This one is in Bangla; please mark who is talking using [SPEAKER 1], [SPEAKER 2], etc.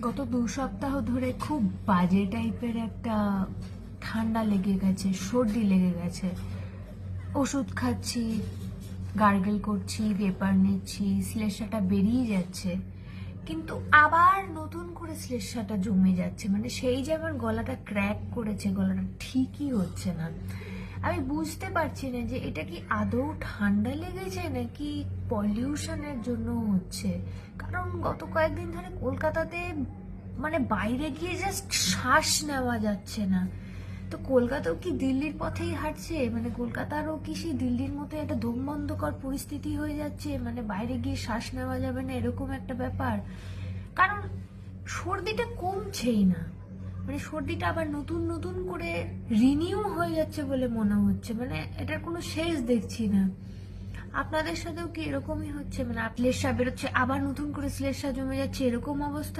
[SPEAKER 1] গত 2 সপ্তাহ ধরে খুব বাজে টাইপের একটা ঠান্ডা লেগে গেছে, সর্দি লেগে গেছে। ওষুধ খাচ্ছি, গার্গল করছি, পেপার নিচ্ছি, শ্লেষাটা বেরিয়ে যাচ্ছে, কিন্তু আবার নতুন করে শ্লেষাটা জমে যাচ্ছে। মানে সেই যে আমার গলাটা ক্র্যাক করেছে, গলাটা ঠিকই হচ্ছে না। আমি বুঝতে পারছি না যে এটা কি আদৌ ঠান্ডা লেগেছে নাকি পলিউশনের জন্য হচ্ছে। কারণ গত কয়েকদিন ধরে কলকাতাতে মানে বাইরে গিয়ে জাস্ট শ্বাস নেওয়া যাচ্ছে না। তো কলকাতাও কি দিল্লির পথেই হাঁটছে? মানে কলকাতারও কি সেই দিল্লির মতো একটা দমবন্ধকর পরিস্থিতি হয়ে যাচ্ছে, মানে বাইরে গিয়ে শ্বাস নেওয়া যাবে না এরকম একটা ব্যাপার? কারণ সর্দিটা কমছেই না, মানে সর্দিটা আবার নতুন নতুন করে রিনিউ হয়ে যাচ্ছে বলে মনে হচ্ছে। মানে এটার কোনো শেষ দেখছি না। আপনাদের সাথেও কি এরকমই হচ্ছে? মানে শ্লেষা বেরোচ্ছে, আবার নতুন করে শ্লেষা জমে যাচ্ছে, এরকম অবস্থা?